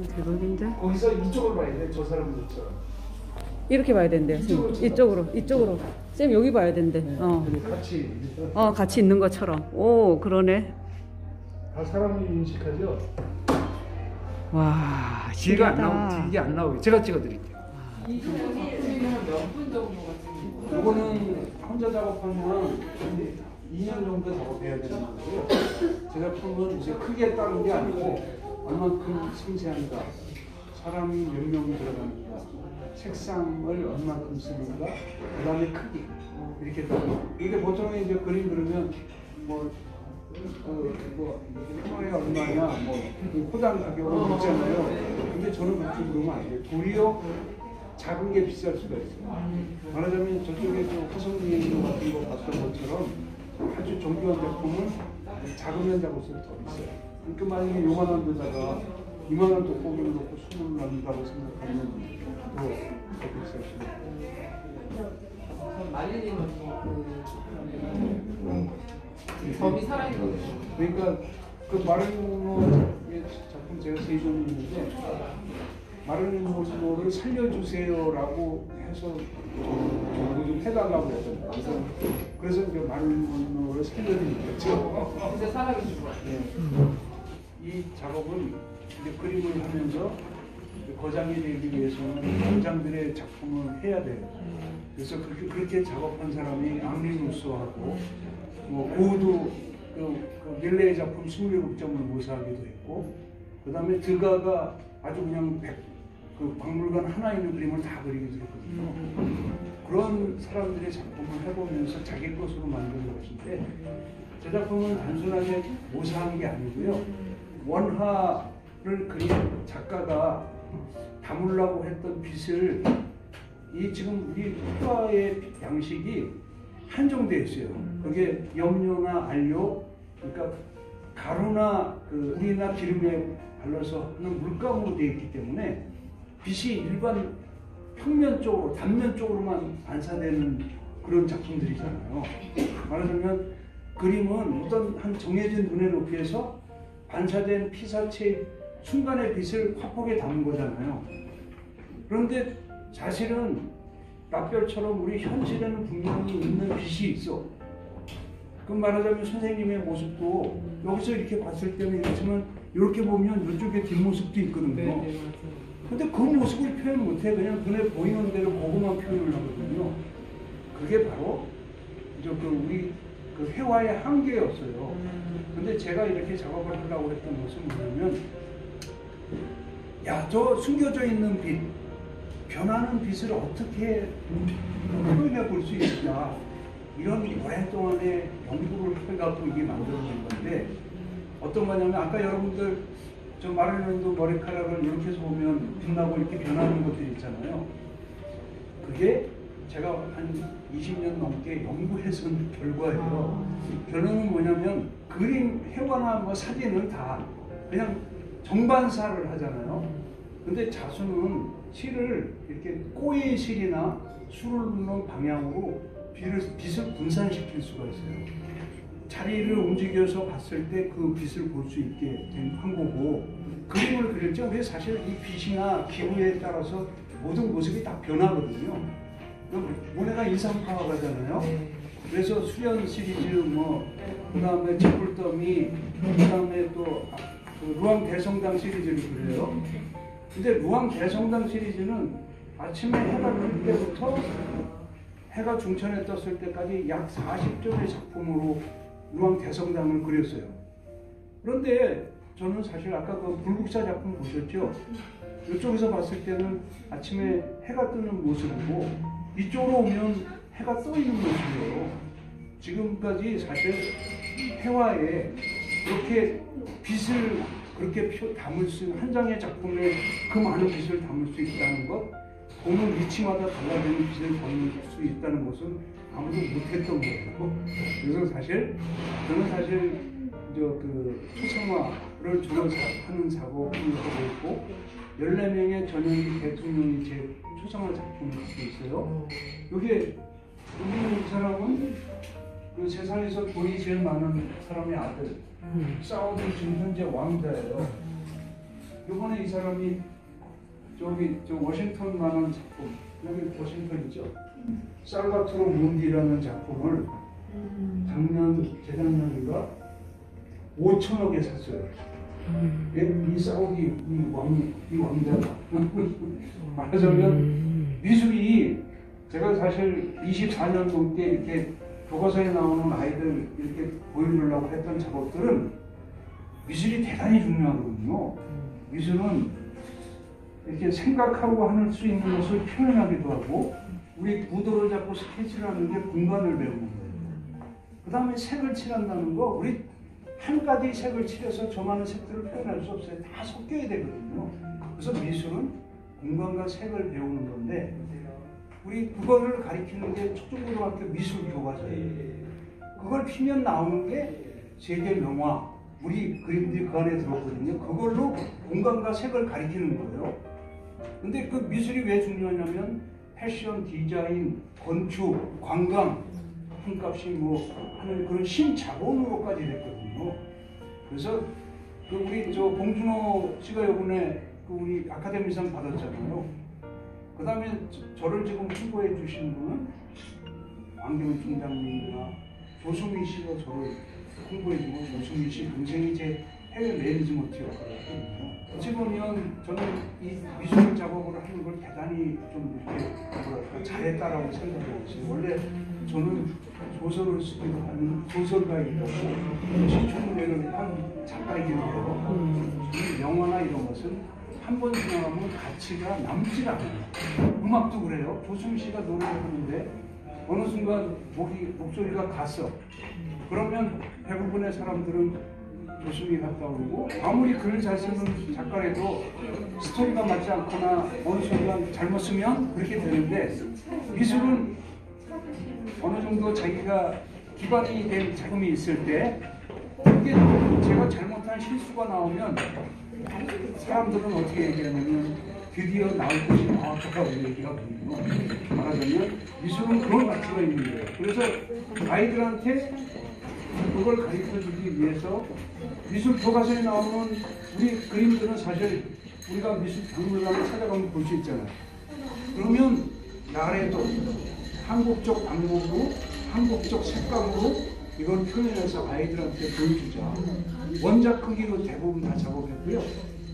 대박인데? 거기서 이쪽으로 봐야 돼. 저 사람들처럼. 이렇게 봐야 된대요. 이쪽으로. 쌤 여기 봐야 된대. 같이. 같이 있는 것처럼. 오, 그러네. 다 사람이 인식하죠. 와, 뒤가 안 신기하다. 나오고 뒤게 안 나오게 제가 찍어드릴게요. 이 작품은 몇 분 정도가 찍는 거예요? 이거는 혼자 작업하면 2년 정도 작업해야 되는 거고요. 제 작품은 이제 크게 따는 게 아니고 얼만큼 섬세한가, 사람이 몇 명 들어가는가, 색상을 얼만큼 쓰는가, 그 다음에 크기 이렇게 따는. 근데 보통 이제 그림 그리면 하나에 얼마냐, 호당 가격을 묻잖아요. 근데 저는 그렇게 그러면 안 돼요. 도리어 작은 게 비쌀 수가 있어요. 말하자면 저쪽에 화성리도 같은 거 봤던 것처럼 아주 정교한 작품은 작으면 작을수록 더 비싸요. 그러니까 만약에 요만한 데다가 이만한 돋보기를 놓고 손을 놔준다고 생각하면 더 비쌀 수가 있어요. 말리님은 점이 살아있는 거죠. 그러니까 그 마를리노 작품 제가 세 점이 있는데 마를리노를 살려주세요라고 해서 좀 해달라고 했잖아요. 그래서 이제 마를리노를 살려드린 거죠. 진짜 살아계신 거예요. 네. 이 작업은 이제 그림을 하면서 거장이 되기 위해서는 거장들의 작품을 해야 돼요. 그래서 그렇게 작업한 사람이 앙리 루소하고 고우도 그 밀레의 작품 27점을 모사하기도 했고, 그 다음에 드가가 아주 그냥 그 박물관 하나 있는 그림을 다 그리기도 했거든요. 그런 사람들의 작품을 해보면서 자기 것으로 만드는 것인데, 제 작품은 단순하게 모사한 게 아니고요. 원화를 그린 작가가 담으려고 했던 빛을 이 지금 우리 흑화의 양식이 한정되어 있어요. 그게 염료나 안료, 그러니까 가루나 물이나 기름에 발라서 하는 물감으로 되어 있기 때문에 빛이 일반 평면 쪽으로, 단면 쪽으로만 반사되는 그런 작품들이잖아요. 말하자면 그림은 어떤 한 정해진 눈의 높이에서 반사된 피사체의 순간의 빛을 화폭에 담은 거잖아요. 그런데 사실은 납별처럼 우리 현실에는 분명히 있는 빛이 있어. 그럼 말하자면 선생님의 모습도 여기서 이렇게 봤을 때는 이렇지만 이렇게 보면 이쪽에 뒷모습도 있거든요. 근데 그 모습을 표현 못해. 그냥 눈에 보이는 대로 그것만 표현을 하거든요. 그게 바로 이제 우리 회화의 한계였어요. 근데 제가 이렇게 작업을 하려고 했던 것은 뭐냐면, 저 숨겨져 있는 빛, 변하는 빛을 어떻게 표현해 볼 수 있을까? 이런 오랫동안의 연구를 해갖고 이게 만들어진 건데, 어떤 거냐면, 아까 여러분들 저 마를리노도 머리카락을 이렇게 해서 보면 빛나고 이렇게 변하는 것들이 있잖아요. 그게 제가 한 20년 넘게 연구해서 온 결과예요. 결론은 뭐냐면, 그림, 회화나 사진을 다 그냥 정반사를 하잖아요. 근데 자수는 실을 이렇게 꼬인 실이나 수를 넣는 방향으로 빛을 분산시킬 수가 있어요. 자리를 움직여서 봤을 때 그 빛을 볼 수 있게 한 거고, 그림을 그릴 때 우리 사실 이 빛이나 기후에 따라서 모든 모습이 다 변하거든요. 모네가 인상파화가잖아요. 그래서 수련 시리즈, 그 다음에 촛불더미, 그 다음에 또 루앙 대성당 시리즈를 그려요. 근데 루앙 대성당 시리즈는 아침에 해가 뜰 때부터 해가 중천에 떴을 때까지 약 40점의 작품으로 루앙 대성당을 그렸어요. 그런데 저는 사실 아까 그 불국사 작품 보셨죠? 이쪽에서 봤을 때는 아침에 해가 뜨는 모습이고, 이쪽으로 오면 해가 떠 있는 모습이에요. 지금까지 사실 회화에 이렇게 빛을 그렇게 담을 수 있는, 한 장의 작품에 그 많은 빛을 담을 수 있다는 것, 보는 위치마다 달라지는 빛을 담을 수 있다는 것은 아무도 못했던 거예요. 그래서 저는 사실 초상화를 주로 하는 작업을 하고 있고, 14명의 전현기 대통령이 제 초상화 작품을 갖고 있어요. 여기 이 사람은 그 세상에서 돈이 제일 많은 사람의 아들, 사우디 지금 현재 왕자예요. 이번에 이 사람이 저기 저 워싱턴 만한 작품, 여기 워싱턴이죠. 살바토로 문디라는 작품을 재작년인가 5천억에 샀어요. 이 사우디 이 왕자가 말하자면 미술이 제가 사실 24년 동때 이렇게 교과서에 나오는 아이들 이렇게 보여주려고 했던 작업들은 미술이 대단히 중요하거든요. 미술은 이렇게 생각하고 할 수 있는 것을 표현하기도 하고 우리 구도를 잡고 스케치를 하는 게 공간을 배우는 거예요. 그 다음에 색을 칠한다는 거 우리 한 가지 색을 칠해서 저 많은 색들을 표현할 수 없어요. 다 섞여야 되거든요. 그래서 미술은 공간과 색을 배우는 건데 우리 그거를 가리키는 게 초중고등학교 미술 교과서예요. 그걸 피면 나오는 게 세계 명화, 우리 그림들이 그 안에 들었거든요. 그걸로 공간과 색을 가리키는 거예요. 근데 그 미술이 왜 중요하냐면 패션, 디자인, 건축, 관광, 값이 뭐 하는 그런 신자본으로까지 됐거든요. 그래서 그 우리 저 봉준호 씨가 요번에 그 우리 아카데미상 받았잖아요. 그 다음에 저를 지금 홍보해 주신 분은 왕경희 총장님이나 조수미 씨가 저를 홍보해 주고 조수미 씨 동생이 제 해외 매니지먼트 역할을 했거든요. 어찌 보면 저는 이 미술 작업을 하는 걸 대단히 좀 이렇게 뭐랄까 잘했다라고 생각하고 있어요. 원래 저는 소설을 쓰기도 하는 소설가이기도 하고 시춘문예를 한 작가이기도 해요. 영화나 이런 것은 한 번 지나가면 가치가 남질 않아요. 음악도 그래요. 조승우 씨가 노래를 하는데 어느 순간 목소리가 갔어. 그러면 대부분의 사람들은 조승이 갔다 오고 아무리 글을 잘 쓰는 작가라도 스토리가 맞지 않거나 어느 순간 잘못 쓰면 그렇게 되는데 미술은 어느 정도 자기가 기반이 된 작품이 있을 때 이게 제가 잘못한 실수가 나오면 사람들은 어떻게 얘기하냐면 드디어 나올 것이 나왔다고 얘기하거든요. 말하자면 미술은 그런 가치가 있는 거예요. 그래서 아이들한테 그걸 가르쳐주기 위해서 미술 교과서에 나오는 우리 그림들은 사실 우리가 미술 박물관을 찾아가면 볼 수 있잖아요. 그러면 나래도 한국적 방법으로 한국적 색감으로 이걸 표현해서 아이들한테 보여주자. 원작 크기로 대부분 다 작업했고요.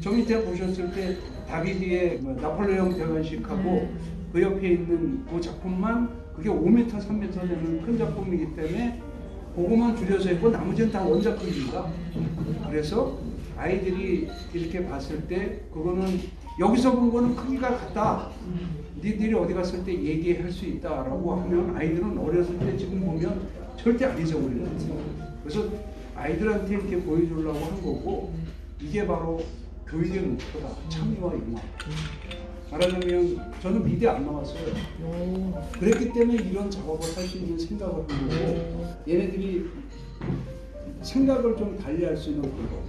저 밑에 보셨을 때 다비디의 나폴레옹 대관식하고 그 옆에 있는 그 작품만 그게 5m, 3m 되는 큰 작품이기 때문에 그거만 줄여서 했고 나머지는 다 원작 크기입니다. 그래서 아이들이 이렇게 봤을 때 그거는 여기서 본 거는 크기가 같다. 니들이 어디 갔을 때 얘기할 수 있다라고 하면 아이들은 어렸을 때 지금 보면 절대 안 잊어버리는 거예요. 그래서 아이들한테 이렇게 보여주려고 한 거고 이게 바로 교육의 목표다. 참여와 융합. 말하자면 저는 미대 안 나왔어요. 그랬기 때문에 이런 작업을 할 수 있는 생각을 한 거고 얘네들이 생각을 좀 달리 할 수 있는 거고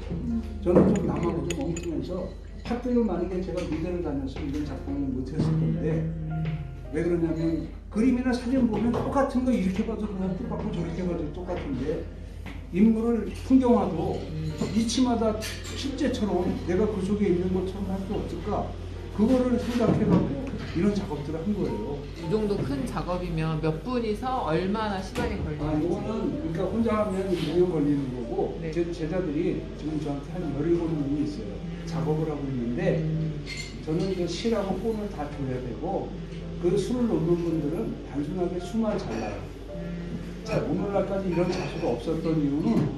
저는 좀 남하고 좀 엉뚱해서 학교를 만약에 제가 미대를 다녔으면 이런 작품을 못했을 건데 왜 그러냐면 그림이나 사진 보면 똑같은 거 이렇게 봐도 똑같고 저렇게 봐도 똑같은데 인물을 풍경화도 이치마다 실제처럼 내가 그 속에 있는 것처럼 할 수 없을까? 그거를 생각해가지고 이런 작업들을 한 거예요. 이 정도 큰 작업이면 몇 분이서 얼마나 시간이 걸리는지? 이거는 그러니까 혼자 하면 2년 걸리는 거고 네. 제 제자들이 지금 저한테 한 17명이 있어요. 작업을 하고 있는데 저는 그 실하고 본을 다 줘야 되고 그 수를 놓는 분들은 단순하게 수만 잘라요. 자, 오늘날까지 이런 자수가 없었던 이유는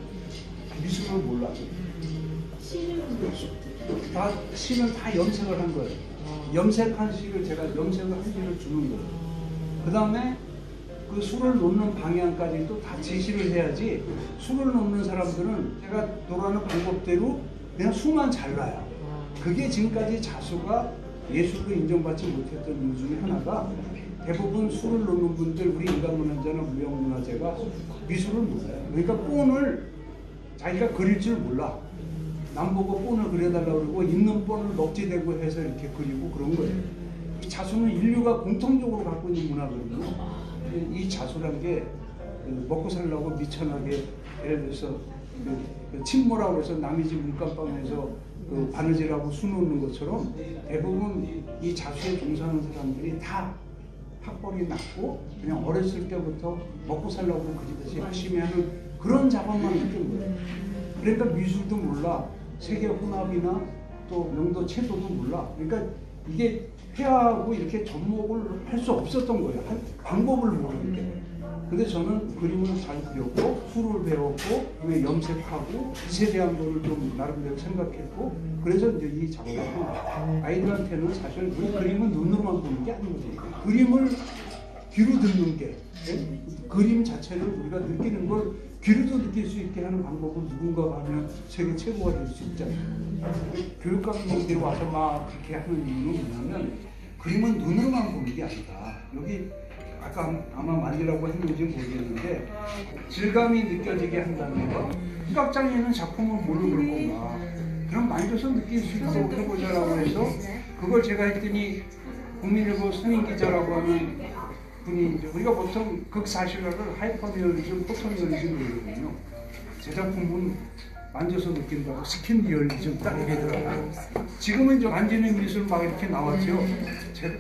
미술을 몰라서. 다 실은 다 염색을 한 거예요. 염색한 실을 제가 염색을 한 실을 주는 거예요. 그 다음에 그 수를 놓는 방향까지도 다 지시를 해야지 수를 놓는 사람들은 제가 노라는 방법대로 그냥 수만 잘라요. 그게 지금까지 자수가 예술로 인정받지 못했던 이유 중에 하나가 대부분 수를 놓는 분들 우리 인간문화재나 무형문화재가 미술을 몰라요. 그러니까 본을 자기가 그릴 줄 몰라. 남 보고 본을 그려달라고 그러고 있는 본을 넉지대고 해서 이렇게 그리고 그런 거예요. 이 자수는 인류가 공통적으로 갖고 있는 문화거든요. 이 자수란 게 먹고 살려고 미천하게 예를 들어서 침모라고 해서 남의 집 물감방에서 그 바느질하고 수 놓는 것처럼 대부분 이 자수에 종사하는 사람들이 다 학벌이 낮고 그냥 어렸을 때부터 먹고 살려고 그 집에서 열심히 하는 그런 작업만 했던 거예요. 그러니까 미술도 몰라, 세계 혼합이나 또 명도 채도도 몰라. 그러니까 이게 회화하고 이렇게 접목을 할 수 없었던 거예요. 방법을 모르는데. 근데 저는 그림을 잘 그렸고 수를 배웠고 그다음에 염색하고 빛에 대한 거를 좀 나름대로 생각했고 그래서 이제 이 작업을 한 거예요. 아이들한테는 사실 우리 그림은 눈으로만 보는 게 아니거든요. 그림을 귀로 듣는 게 그림 자체를 우리가 느끼는 걸 귀로도 느낄 수 있게 하는 방법은 누군가가 하면 세계 최고가 될 수 있잖아요. 교육감님들이 와서 막 그렇게 하는 이유는 뭐냐면 그림은 눈으로만 보는 게 아니다. 여기 아까 아마 만지라고 했는지 모르겠는데 질감이 느껴지게 한다는 거. 시각장애는 작품을 뭘로 그럴 건가. 그럼 만져서 느낄 수 있도록 해보자라고 해서 그걸 제가 했더니 국민일보 선임 기자라고 하는 분이 이제 우리가 보통 극사실화를 하이퍼리얼리즘, 포토리얼리즘을 이러거든요. 제 작품은 만져서 느낀다고 스킨 리얼리즘 딱 이렇게 들어가요. 지금은 이제 만지는 미술 막 이렇게 나왔죠.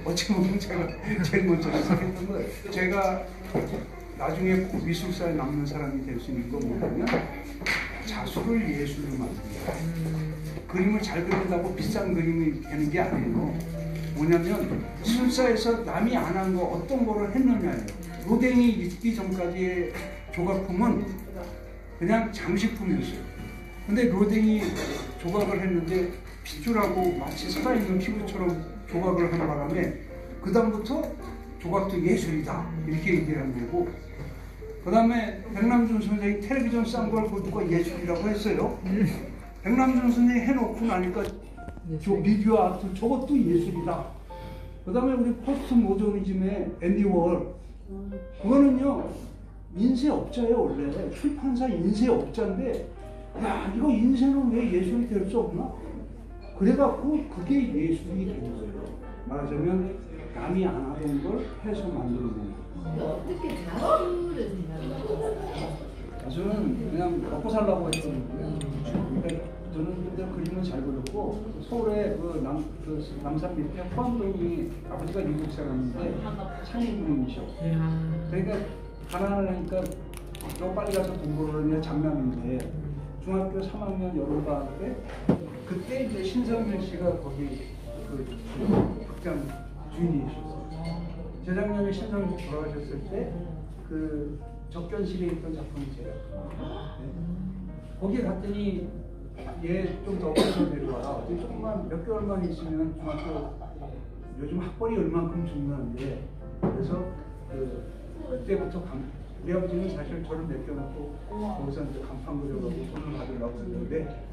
어찌 보면 제가 제일 먼저 시작했던 거예요. 제가 나중에 미술사에 남는 사람이 될 수 있는 건 뭐냐면 자수를 예술로 만든다. 그림을 잘 그린다고 비싼 그림이 되는 게 아니에요. 뭐냐면 미술사에서 남이 안 한 거 어떤 거를 했느냐예요. 로댕이 있기 전까지의 조각품은 그냥 장식품이었어요. 근데 로댕이 조각을 했는데 핏줄하고 마치 살아있는 피부처럼 조각을 하는 바람에 그 다음부터 조각도 예술이다 이렇게 얘기를 한 거고 그 다음에 백남준 선생이 텔레비전 싼 걸 보고 예술이라고 했어요. 백남준 선생이 해놓고 나니까 저 비디오 아트 저것도 예술이다. 그 다음에 우리 포스트 모더니즘의 앤디 워홀 그거는요 인쇄업자예요. 원래 출판사 인쇄업자인데 야 이거 인쇄는 왜 예술이 될 수 없나? 그래갖고 그게 예술이 된 거예요. 말하자면 남이 안 하던 걸 해서 만들어 놓은 거예요. 어떻게 자수를 생각해요? 저는 그냥 먹고 살라고 했던 거예요. 그러니까 저는 그때 그림을 잘 그렸고 서울에 그 남산 밑에 포항동이 아버지가 미국 사람인데 상인분이셔. 그러니까 가난하니까 너 빨리 가서 돈 벌으려냐 장남인데 중학교 3학년 여름방학 때 그때 이제 신성일 씨가 거기 그 극장 주인이셨어요. 재작년에 신성일 씨 돌아가셨을 때 그 적견실에 있던 작품이 제가 거기 갔더니 얘 좀 더 어려서 내려와. 조금만 몇 개월만 있으면 중학교 요즘 학벌이 얼만큼 중요한데 그래서 그때부터 우리 아버지는 사실 저를 맡겨놓고 거기서 이제 간판 그려가고 돈을 받으려고 했는데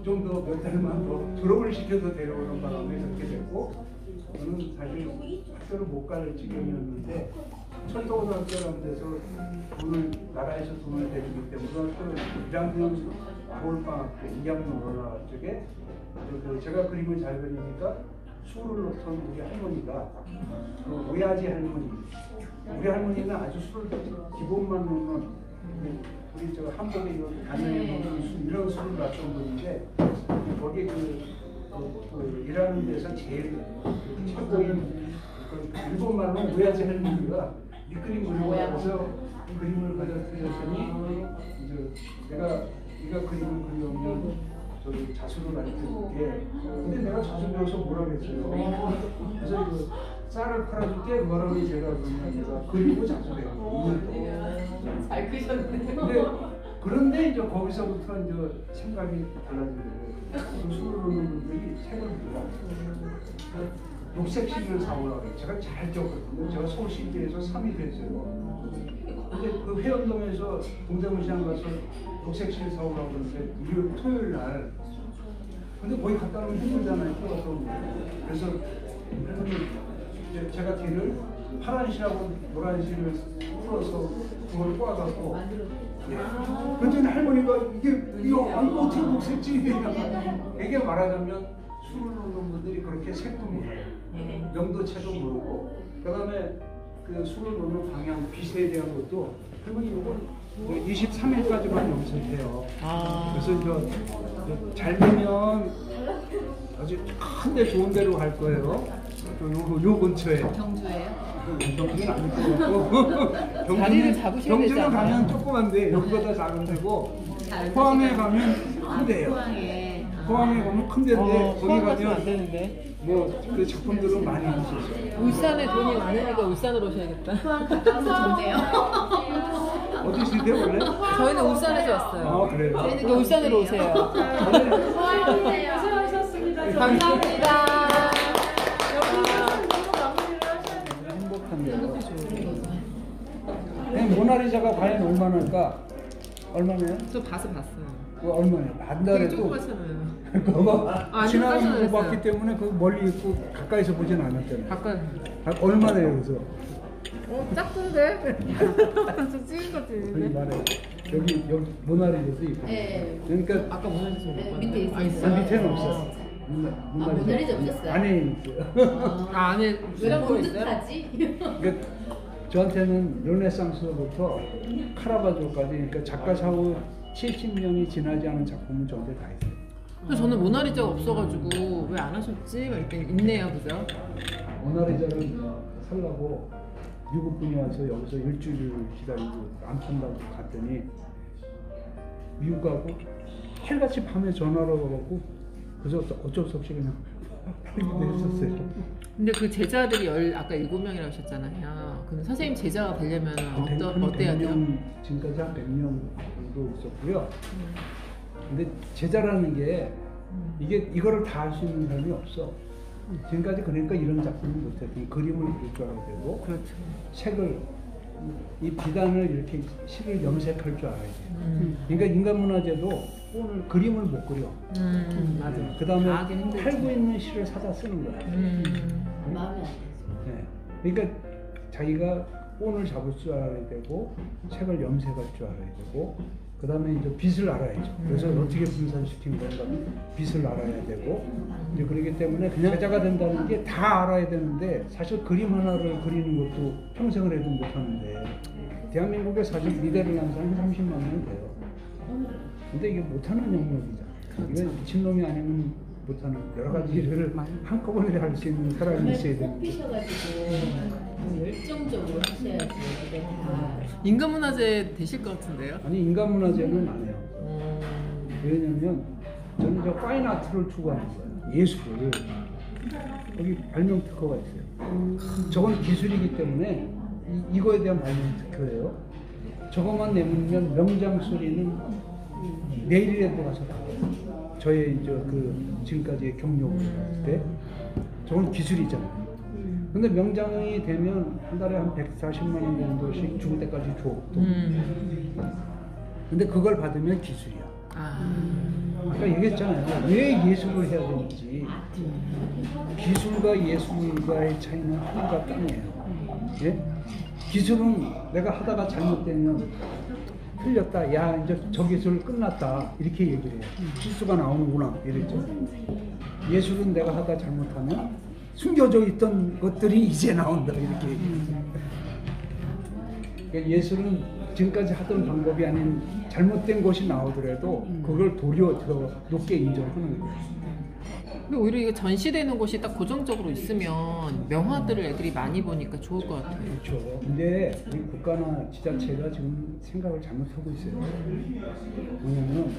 좀 더 몇 달만 더 졸업을 시켜서 데려오는 바람에 그렇게 됐고 저는 사실 학교를 못 갈 지경이었는데 철도고등학교라는 데서 나라에서 돈을 대주기 때문에 고등학교 1학년 9월방학 때 2학년 올라갈 적에 제가 그림을 잘 그리니까 술을 놓던 우리 할머니가 그 오야지 할머니 우리 할머니는 아주 술을 기본만 놓는 우리 저 한복에 간장에 놓는 술 이런 술을 놨던 분인데 거기 일하는 데서 제일 최고인 일본 말로 오야지 할머니가 이 그림 그려서 그림을 가져드렸더니 이제 내가 네가 그림을 그려오면 저기 자수를 알려줄게. 근데 내가 자수 배워서 뭐라 그랬어요. 그래서 그 쌀을 팔아줄게. 그거라고 제가 그러면 내가 그리고 자수 배워. 2년 동안. 잘 그리셨네요. 그런데 이제 거기서부터 이제 생각이 달라진 거예요. 술을 놓는 분들이 책을 보고 녹색시를 사오라고 해요. 제가 잘 적었거든요. 제가 서울시대에서 3위 됐어요. 근데 그 회원동에서 동대문시장 가서 녹색시를 사오라고 그러는데 토요일 날 근데 거기 갔다 오면 힘들잖아요. 그래서 제가 뒤를 파란 실하고 노란 실을 풀어서 그걸 꼬아갖고 그랬더니 할머니가 이거 어떻게 녹색지 이게 말하자면 술을 놓는 분들이 그렇게 색도 몰라요. 명도체도 모르고 그 다음에 그 술을 놓는 방향, 빛에 대한 것도 할머니 이건 23일까지만 염색해요. 그래서 이제 잘 되면 아주 큰데 좋은 데로 갈 거예요. 요 근처에. 경주예요? 경주는 아닐 것 같고. 자리를 잡으셔야 되지 경주는 않아요? 가면 조그만데 여기보다 작은 데고 포항에 가면 큰데요. 포항에. 포항에 가면 큰 데인데 거기 포항 가시면 안 가면 되는데. 뭐 그 작품들은 많이 할 수 있어요. 울산에 돈이 많으니까 울산으로 오셔야겠다. 포항 가까워서 좋네요. 어디 있으세요 원래? 저희는 울산에서 왔어요. 아 그래요? 그러니까 울산으로 오세요. 고생하셨습니다. 감사합니다. 행복한데요. 모나리자가 과연 얼마나일까? 얼마나요? 저 봤어요. 그거 얼마예요? 한 되게 달에도 조그맣잖아요. 그거 아니, 지나가면 깜짝 못 봤기 놀랐어요. 때문에 그 멀리 있고 가까이서 보진 않았잖아요. 가까이. 얼마나요 그래서? 작던데? 저 찍은 거 여기 찍는데? 말해. 여기 모나리자도 있고. 네. 그러니까 아까 모나리자 못 봤는데. 밑에 있어요. 밑에는 없어. 모나리자 없었어요? 안에 있어요. 아, 안에 왜랑 거 있어요? 본듯하지? 그러니까 저한테는 르네상스부터 카라바조까지 그러니까 작가 사후 70년이 지나지 않은 작품은 저한테 다 있어요. 근데 저는 모나리자가 없어가지고 왜 안 하셨지? 막 이랬더니 있네요, 그죠? 모나리자를 살라고 미국 분이 와서 여기서 일주일을 기다리고 안 판다고 갔더니 미국 가고 해같이 밤에 전화를 와갖고 그래서 어쩔 수 없이 그냥 팔기도 했었어요. 근데 그 제자들이 아까 7명이라고 하셨잖아요. 그럼 선생님 제자가 되려면 어때야 돼요? 지금까지 한 100명 정도 있었고요. 근데 제자라는 게 이거를 다 할 수 있는 사람이 없어. 지금까지 그러니까 이런 작품을 못했고 그림을 그릴 줄 알아야 되고 그렇죠. 색을 이 비단을 이렇게 실을 염색할 줄 알아야 돼. 그러니까 인간문화재도 오늘 그림을 못 그려. 맞아요. 그 다음에 하긴 힘들지. 팔고 있는 실을 사다 쓰는 거야. 마음에 안 들죠. 네. 그러니까 자기가 본을 잡을 줄 알아야 되고 색을 염색할 줄 알아야 되고 그 다음에 이제 빛을 알아야죠. 그래서 어떻게 분산시킨 건가 빛을 알아야 되고 이제 그렇기 때문에 그냥 제자가 된다는 게 다 알아야 되는데 사실 그림 하나를 그리는 것도 평생을 해도 못하는데 대한민국에 사실 미대를 난 사람이 30만 명 돼요. 근데 이게 못하는 영역이잖아. 이게 미친놈이 아니면 못하는 여러 가지 일을 한꺼번에 할 수 있는 사람이 있어야 되는 거죠. 피셔가지고 열정적으로 하셔야지. 이게 다. 인간문화재 되실 것 같은데요? 아니 인간문화재는 안 해요. 왜냐면 저는 저 파인 아트를 추구하는 거예요. 예술을. 여기 발명 특허가 있어요. 저건 기술이기 때문에 이거에 대한 발명 특허예요. 저것만 내면 명장 소리는 내일이라도 가서 나와요. 저의 이제 그 지금까지의 경력을 봤을 때 저건 기술이잖아요. 근데 명장이 되면 한 달에 한 140만 원 정도씩 죽을 때까지 줘. 또. 근데 그걸 받으면 기술이야. 아까 얘기했잖아요. 왜 예술을 해야 되는지. 기술과 예술과의 차이는 하늘과 땅이에요. 예? 기술은 내가 하다가 잘못되면 틀렸다. 야 이제 저 기술 끝났다. 이렇게 얘기를 해요. 실수가 나오는구나. 이랬죠. 예술은 내가 하다 잘못하면 숨겨져 있던 것들이 이제 나온다. 이렇게 얘기해요. 그러니까 예술은 지금까지 하던 방법이 아닌 잘못된 것이 나오더라도 그걸 도리어 더 높게 인정하는 거예요. 근데 오히려 이게 전시되는 곳이 딱 고정적으로 있으면 명화들을 애들이 많이 보니까 좋을 것 같아요. 그렇죠. 근데 우리 국가나 지자체가 지금 생각을 잘못하고 있어요. 뭐냐면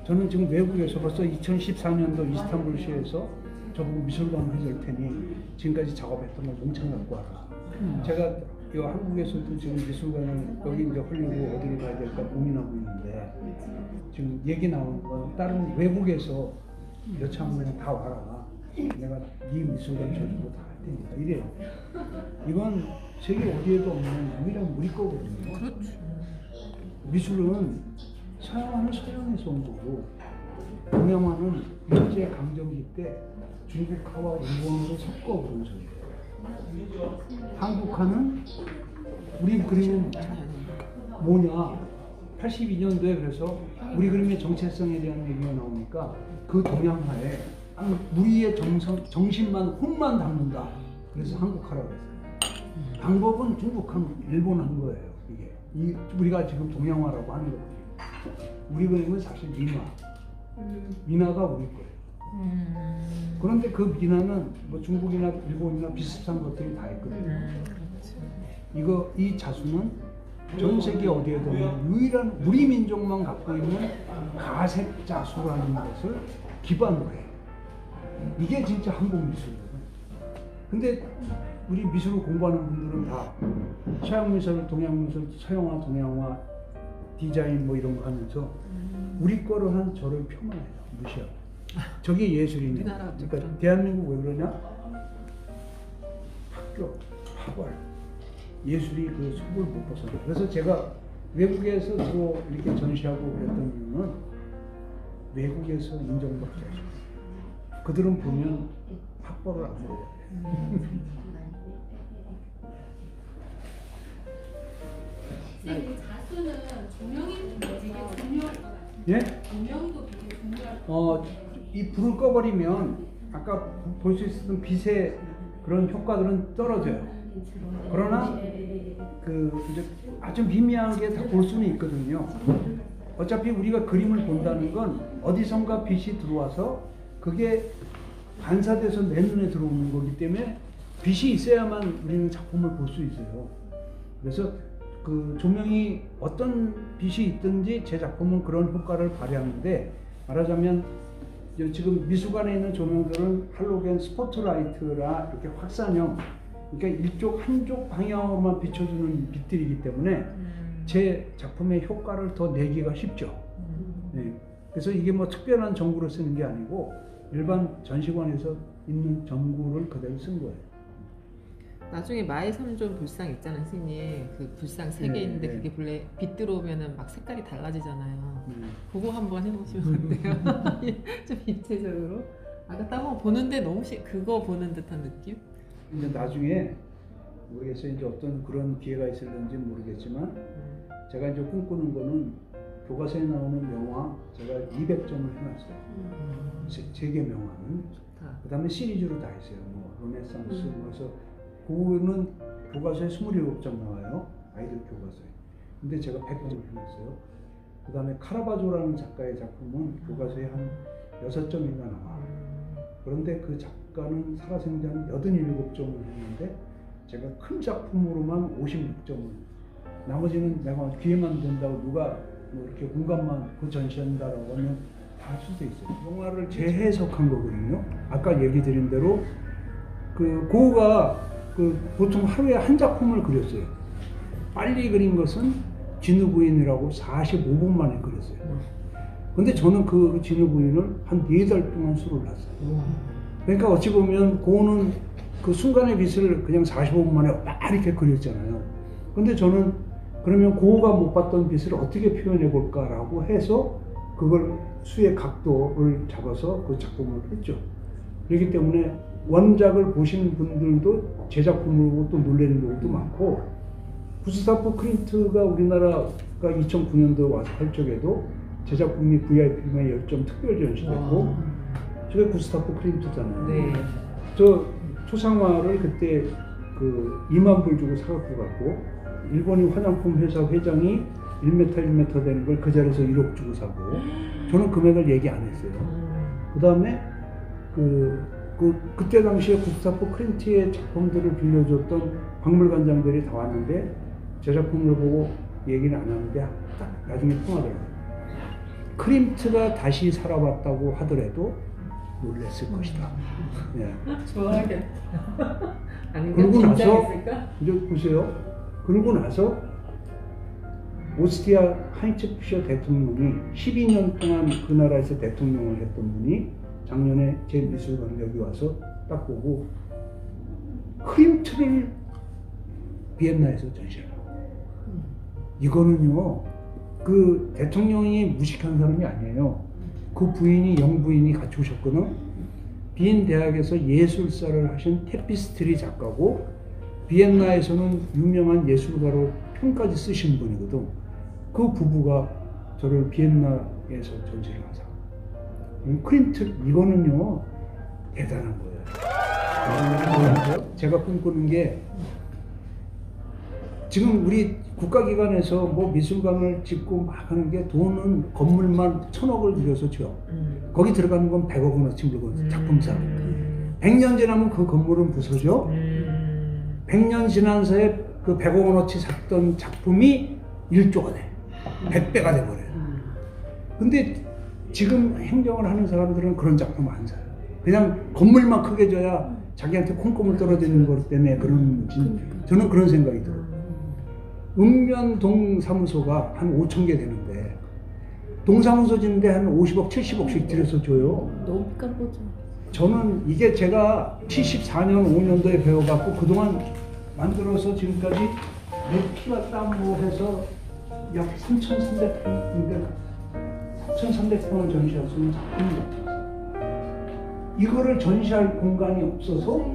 저는 지금 외국에서 벌써 2014년도 이스탄불시에서 저보고 미술관 해줄 테니 지금까지 작업했던 걸 몽창 갖고 와라. 제가 이 한국에서도 지금 미술관을 여기 이제 흘리고 어디를 가야 될까 고민하고 있는데 지금 얘기 나오는 건 다른 외국에서 여차하면 다 와라. 내가 네 미술관 줘주고 다 할 테니까 이래요. 이건 세계 어디에도 없는 유일한 우리 거거든요. 그렇죠. 미술은 서양화는 서양에서 온 거고 동양화는 일제 강점기 때 중국화와 일본어를 섞어 그런 소리예요. 한국화는 우리 그림은 뭐냐 82년도에 그래서 우리 그림의 정체성에 대한 얘기가 나오니까 그 동양화에 우리의 정신만 혼만 담는다. 그래서 한국화라고 했어요. 방법은 중국한 일본 한 거예요. 이게 우리가 지금 동양화라고 하는 거예요. 우리 그림은 사실 민화. 민화가 우리 거예요. 그런데 그 미나는 뭐 중국이나 일본이나 비슷한 것들이 다 있거든요. 이 자수는 전 세계 어디에도 없는 유일한 우리 민족만 갖고 있는 가색 자수라는 것을 기반으로 해. 이게 진짜 한국 미술이거든. 근데 우리 미술을 공부하는 분들은 다 서양 미술, 동양 미술, 서양화, 동양화, 디자인 뭐 이런 거 하면서 우리 거를 한 저를 폄하해요. 무시하고. 저게 예술이냐. 우리나라가 좀 그러니까 그런- 대한민국 왜 그러냐? 학교, 학원, 예술이 그 속을 못 벗어나. 그래서 제가 외국에서 주로 이렇게 전시하고 그랬던 이유는 외국에서 인정받지 않아요. 그들은 보면 학벌을 안 해요. 선생님, 자수는 조명이 되게 중요할 것 같아요. 예? 조명도 되게 중요할 것 같아요. 이 불을 꺼버리면 아까 볼 수 있었던 빛의 그런 효과들은 떨어져요. 그러나 그 이제 아주 미미한 게 다 볼 수는 있거든요. 어차피 우리가 그림을 본다는 건 어디선가 빛이 들어와서 그게 반사돼서 내 눈에 들어오는 거기 때문에 빛이 있어야만 우리는 작품을 볼 수 있어요. 그래서 그 조명이 어떤 빛이 있든지 제 작품은 그런 효과를 발휘하는데, 말하자면 지금 미술관에 있는 조명들은 할로겐 스포트라이트라 이렇게 확산형, 그러니까 한쪽 방향으로만 비춰주는 빛들이기 때문에 제 작품의 효과를 더 내기가 쉽죠. 네. 그래서 이게 뭐 특별한 전구를 쓰는 게 아니고 일반 전시관에서 있는 전구를 그대로 쓴 거예요. 나중에 마의 3존 불상 있잖아요, 선생님. 그 불상 3개 네, 있는데 네. 그게 원래 빛 들어오면은 막 색깔이 달라지잖아요. 그거 한번 해보시면 어때요? 좀 입체적으로. 아까 한번 보는데 너무 그거 보는 듯한 느낌? 이제 나중에 모르겠어요. 이제 어떤 그런 기회가 있을는지 모르겠지만 제가 이제 꿈꾸는 거는 교과서에 나오는 명화 제가 200점을 해놨어요. 세계 명화는. 좋다. 그 다음에 시리즈로 다 있어요. 뭐 르네상스 그래서 그거는 교과서에 27점 나와요. 아이들 교과서에. 근데 제가 100점을 해놨어요. 그 다음에 카라바조라는 작가의 작품은 교과서에 한 6점인가 나와. 그런데 그 작가는 살아생전 87점을 했는데 제가 큰 작품으로만 56점을, 나머지는 내가 기회만 된다고 누가 뭐 이렇게 공간만 그 전시한다라고 하면 다 할 수도 있어요. 영화를 재해석한 거거든요. 아까 얘기 드린 대로 그 고우가 그 보통 하루에 한 작품을 그렸어요. 빨리 그린 것은 진우 부인이라고 45분 만에 그렸어요. 근데 저는 그 진우 부인을 한 4달 동안 수를 놨어요. 그러니까 어찌 보면 고우는 그 순간의 빛을 그냥 45분 만에 막 이렇게 그렸잖아요. 근데 저는 그러면 고우가 못 봤던 빛을 어떻게 표현해 볼까라고 해서 그걸 수의 각도를 잡아서 그 작품을 했죠. 그렇기 때문에 원작을 보신 분들도 제 작품을 보고 또 놀라는 경우도 많고, 구스타프 클림트가 우리나라가 2009년도 와서 할 적에도 제 작품이 VIP만 10점 특별 전시됐고, 저게 구스타프 클림트잖아요. 네. 저 초상화를 그때 그 2만 불 주고 사갖고 갔고, 일본인 화장품 회사 회장이 1m 1m 되는 걸 그 자리에서 1억 주고 사고, 저는 금액을 얘기 안 했어요. 그 다음에 그때 당시에 구스타프 클림트의 작품들을 빌려줬던 박물관장들이 다 왔는데 제 작품을 보고 얘기는 안 하는데 딱 나중에 통하더라고요. 클림트가 다시 살아봤다고 하더라도 놀랬을 것이다. 예. 좋아하겠다. 아닌가? 그러고 나서 긴장했을까? 이제 보세요. 그러고 나서 오스트리아 하인츠 피셔 대통령이 12년 동안 그 나라에서 대통령을 했던 분이 작년에 제 미술관 여기 와서 딱 보고 클림트를 비엔나에서 전시하라고. 이거는요, 그 대통령이 무식한 사람이 아니에요. 그 부인이 영부인이 같이 오셨거든. 비엔 대학에서 예술사를 하신 테피스트리 작가고 비엔나에서는 유명한 예술가로 평까지 쓰신 분이거든. 그 부부가 저를 비엔나에서 전시를 하자. 클림트 이거는요 대단한 거예요. 제가 꿈꾸는 게 지금 우리 국가기관에서 뭐 미술관을 짓고 막 하는 게 돈은 건물만 1,000억을 들여서 줘. 거기 들어가는 건 100억 원어치 물건 작품상. 100년 지나면 그 건물은 부서져. 100년 지난 새에 그 100억 원어치 샀던 작품이 1조가 돼. 100배가 돼버려요. 근데 지금 행정을 하는 사람들은 그런 작품 안 사요. 그냥 건물만 크게 줘야 자기한테 콩고물 떨어지는 것 때문에 그런지 저는 그런 생각이 들어요. 읍면 동사무소가 한 5천 개 되는데 동사무소 짓는데 한 50억, 70억씩 들여서 줘요. 너무 깜깜하죠. 저는 이게 제가 74년, 5년도에 배워갖고 그동안 만들어서 지금까지 몇 키가 땀뭐 해서 약 3,300평인데 3,300평을 전시할 수 있는 작품입니다. 이거를 전시할 공간이 없어서